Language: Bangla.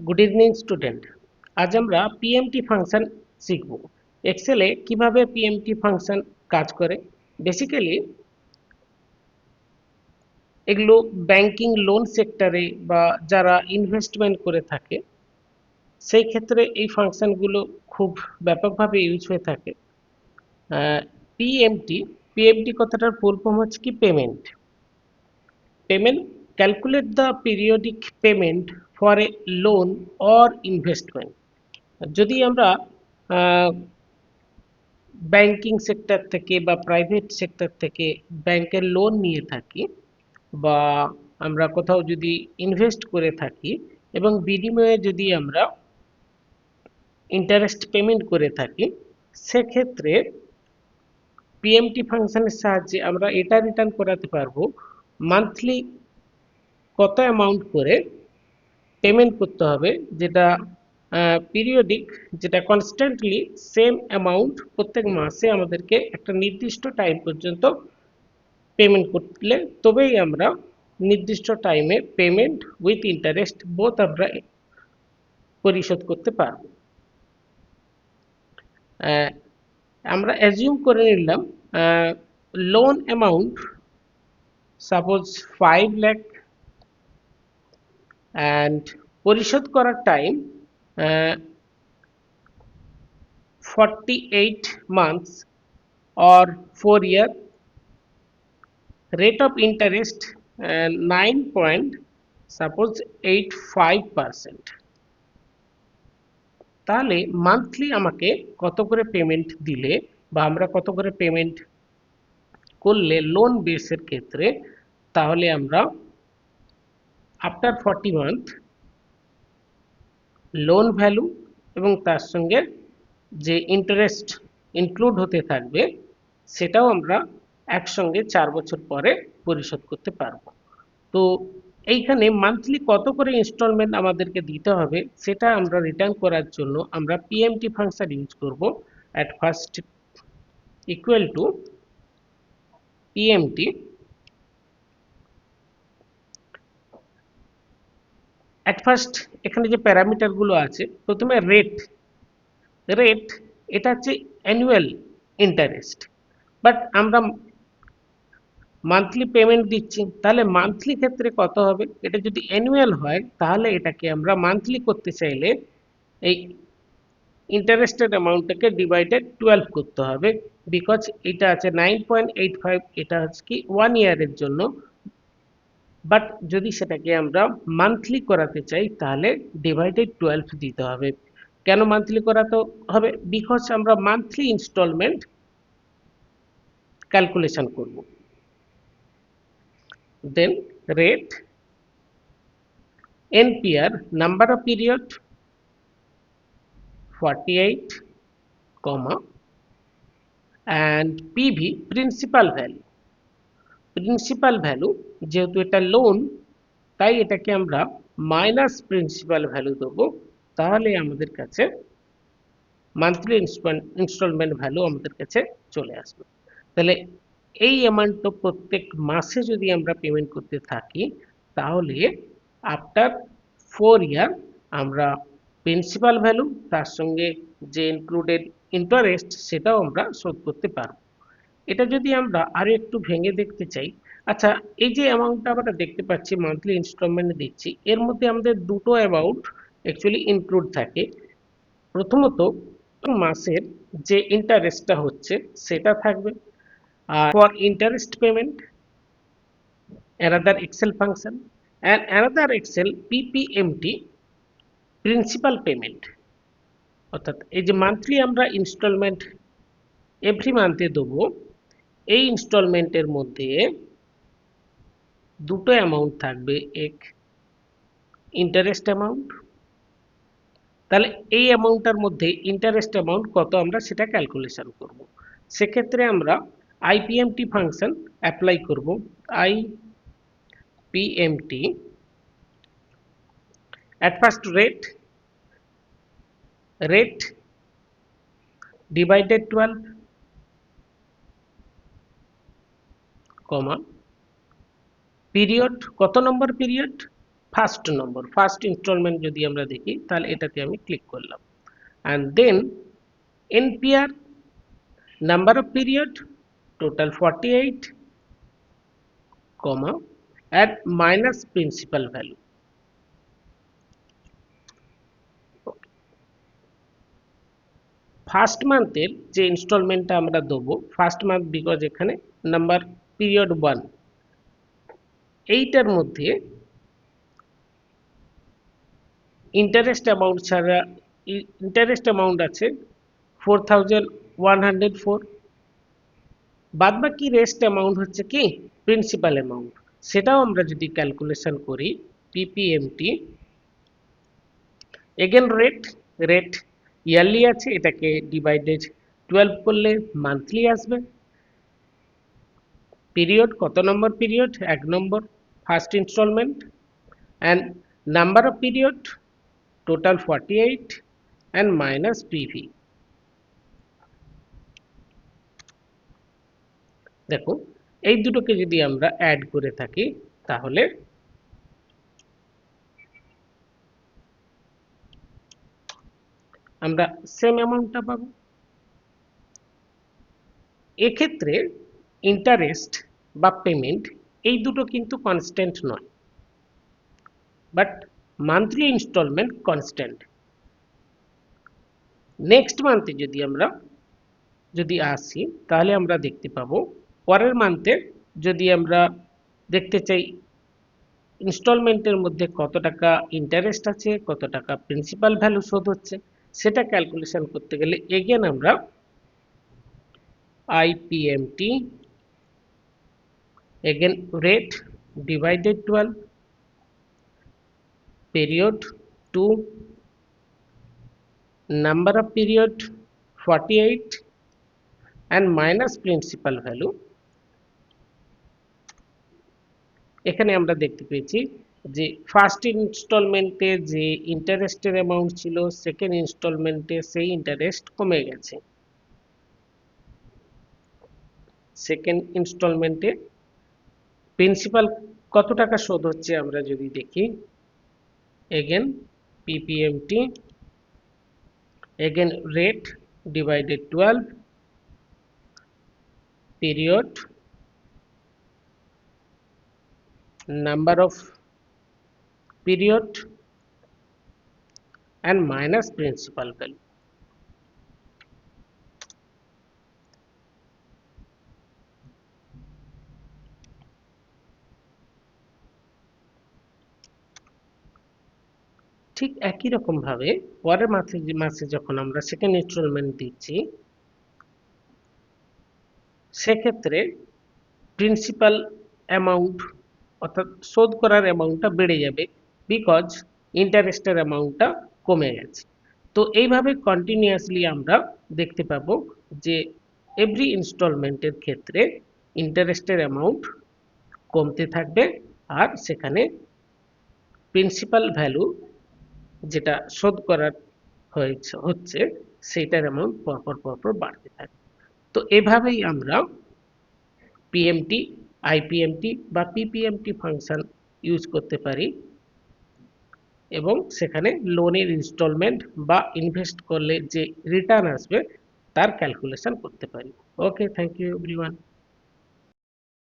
Good evening student. আজ আমরা পিএমটি ফাংশন শিখব। এক্সেলে কিভাবে পিএমটি ফাংশন কাজ করে। বেসিক্যালি এগুলো ব্যাংকিং লোন সেক্টরে বা যারা ইনভেস্টমেন্ট করে থাকে সেই ক্ষেত্রে এই ফাংশনগুলো খুব ব্যাপকভাবে ইউজ হয়ে থাকে। পিএমটি পিএমটি কথাটার ফুল ফর্ম হচ্ছে কি payment. Payment calculate the periodic payment for a loan or investment. যদি আমরা ব্যাংকিং সেক্টর থেকে বা প্রাইভেট সেক্টর থেকে ব্যাংকের লোন নিয়ে থাকি বা আমরা কোথাও যদি ইনভেস্ট করে থাকি এবং বিনিময়ে যদি আমরা ইন্টারেস্ট পেমেন্ট করে থাকি, সেক্ষেত্রে পিএমটি ফাংশনের সাহায্যে আমরা এটা রিটার্ন করাতে পারবো মান্থলি কত অ্যামাউন্ট করে পেমেন্ট করতে হবে, যেটা পিরিয়ডিক, যেটা কনস্ট্যান্টলি সেম অ্যামাউন্ট প্রত্যেক মাসে আমাদেরকে একটা নির্দিষ্ট টাইম পর্যন্ত পেমেন্ট করলে তবেই আমরা নির্দিষ্ট টাইমে পেমেন্ট উইথ ইন্টারেস্ট বোথ আমরা পরিশোধ করতে পারব। আমরা অ্যাজিউম করে নিলাম loan amount suppose 5 lakh and পরিশোধ করার time 48 months or 4 year, rate of interest 9 point suppose 85%। তাহলে মান্থলি আমাকে কত করে পেমেন্ট দিলে বা আমরা কত করে পেমেন্ট করলে লোন বেসের ক্ষেত্রে, তাহলে আমরা আফটার 40 মান্থ লোন ভ্যালু এবং তার সঙ্গে যে ইন্টারেস্ট ইনক্লুড হতে থাকবে সেটাও আমরা একসঙ্গে 4 বছর পরে পরিশোধ করতে পারবো। তো এইখানে মান্থলি কত করে ইনস্টলমেন্ট আমাদেরকে দিতে হবে সেটা আমরা রিটার্ন করার জন্য আমরা পিএমটি ফাংশন ইউজ করব। At first equal to PMT at first. এখানে যে প্যারামিটারগুলো আছে, প্রথমে রেট এটা হচ্ছে অ্যানুয়াল ইন্টারেস্ট, বাট আমরা মান্থলি পেমেন্ট দিচ্ছি, তাহলে মান্থলি ক্ষেত্রে কত হবে। এটা যদি অ্যানুয়াল হয় তাহলে এটাকে আমরা মান্থলি করতে চাইলে এই ইন্টারেস্টের অ্যামাউন্টটাকে ডিভাইডেড 12 করতে হবে, বিকজ এটা আছে 9.85, এটা হচ্ছে কি 1 ইয়ারের জন্য। বাট যদি সেটাকে আমরা মান্থলি করাতে চাই তাহলে ডিভাইডেড 12 দিতে হবে। কেন মান্থলি করাতে হবে? বিকজ আমরা মান্থলি ইনস্টলমেন্ট ক্যালকুলেশন করব। দেন rate, NPR number of period 48, comma, and PV principal value যেহেতু এটা লোন তাই এটাকে আমরা মাইনাস প্রিন্সিপাল ভ্যালু দেবো, তাহলে আমাদের কাছে মান্থলি ইনস্টলমেন্ট ভ্যালু আমাদের কাছে চলে আসবে। তাহলে এই অ্যামাউন্টটা প্রত্যেক মাসে যদি আমরা পেমেন্ট করতে থাকি তাহলে আফটার 4 ইয়ার আমরা প্রিন্সিপাল ভ্যালু তার সঙ্গে যে ইনক্লুডেড ইন্টারেস্ট সেটাও আমরা শোধ করতে পারব। এটা যদি আমরা আরো একটু ভেঙে দেখতে চাই, আচ্ছা এই যে অ্যামাউন্টটা আমরা দেখতে পাচ্ছি মান্থলি ইনস্টলমেন্ট দিচ্ছি, এর মধ্যে আমাদের দুটো অ্যামাউন্ট অ্যাকচুয়ালি ইনক্লুড থাকে। প্রথমত মাসের যে ইন্টারেস্টটা হচ্ছে সেটা থাকবে, আর for interest payment another excel function and another excel ppmt principal payment. অর্থাৎ এই যে মান্থলি আমরা ইনস্টলমেন্ট এভরি মান্থে দেবো, এই ইনস্টলমেন্টের মধ্যে দুটো অ্যামাউন্ট থাকবে, এক ইন্টারেস্ট অ্যামাউন্ট, তাহলে এই অ্যামাউন্টটার মধ্যে ইন্টারেস্ট অ্যামাউন্ট কত আমরা সেটা ক্যালকুলেশন করব। সেক্ষেত্রে আমরা আইপিএমটি ফাংশন অ্যাপ্লাই করব। আইপিএমটি at first rate divided 12, comma, period, কত নম্বর পিরিয়ড ফার্স্ট ইনস্টলমেন্ট যদি আমরা দেখি তাহলে এটাতে আমি ক্লিক করলাম, and then NPER, number of period total 48, comma add minus principal value. First মান্থের যে ইনস্টলমেন্টটা আমরা দেবো, ফার্স্ট মান্থ বিকজ এখানে নাম্বার পিরিয়ড 1, এইটার মধ্যে ইন্টারেস্ট অ্যামাউন্ট ছাড়া ইন্টারেস্ট অ্যামাউন্ট আছে 4104, বাদবাকি রেস্ট অ্যামাউন্ট হচ্ছে কি প্রিন্সিপাল অ্যামাউন্ট। সেটাও আমরা যদি ক্যালকুলেশন করি পিপিএমটি, এগেন রেট ইয়ারলি আছে, এটাকে ডিভাইডেড 12 করলে মান্থলি আসবে। পিরিয়ড কত number period, 1 number first installment, and number of period total 48 and minus PV. দেখো এই দুটোকে যদি আমরা অ্যাড করে থাকি তাহলে আমরা সেম অ্যামাউন্টটা পাবো। এক্ষেত্রে ইন্টারেস্ট বা পেমেন্ট এই দুটো কিন্তু কনস্ট্যান্ট নয়, but monthly installment constant. Next মান্থে যদি আসি তাহলে আমরা দেখতে পাবো পরের মান্থে যদি আমরা দেখতে চাই ইনস্টলমেন্টের মধ্যে কত টাকা ইন্টারেস্ট আছে, কত টাকা প্রিন্সিপাল ভ্যালু শোধ হচ্ছে, সেটা ক্যালকুলেশন করতে গেলে এগেন আমরা আইপিএমটি, again rate divided 12, period 2, number of period 48 and minus principal value। এখানে আমরা দেখতে পেয়েছি যে ফার্স্ট ইনস্টলমেন্টে যে ইন্টারেস্টের অ্যামাউন্ট ছিল সেকেন্ড ইনস্টলমেন্টে সেই ইন্টারেস্ট কমে গেছে। সেকেন্ড ইনস্টলমেন্টে প্রিন্সিপাল কত টাকা শোধ হচ্ছে আমরা যদি দেখি, again পিপিএমটি, again rate divided 12, period, number of period and minus principal value। ঠিক একই রকম ভাবে পরের মাসে যখন আমরা সেকেন্ড ইনস্টলমেন্ট দিচ্ছি সেক্ষেত্রে প্রিন্সিপাল অ্যামাউন্ট অর্থাৎ শোধ করার অ্যামাউন্টটা বেড়ে যাবে বিকজ ইন্টারেস্টের অ্যামাউন্টটা কমে গেছে। তো এইভাবে কন্টিনিউয়াসলি আমরা দেখতে পাবো যে এভরি ইনস্টলমেন্টের ক্ষেত্রে ইন্টারেস্টের অ্যামাউন্ট কমতে থাকবে আর সেখানে প্রিন্সিপাল ভ্যালু যেটা শোধ করার হচ্ছে সেইটার অ্যামাউন্ট পরপর বাড়তে থাকে। তো এভাবেই আমরা পিএমটি, আইপিএমটি বা পিপিএমটি ফাংশন ইউজ করতে পারি এবং সেখানে লোনের ইনস্টলমেন্ট বা ইনভেস্ট করলে যে রিটার্ন আসবে তার ক্যালকুলেশন করতে পারি। ওকে, থ্যাংক ইউ এভরিওয়ান।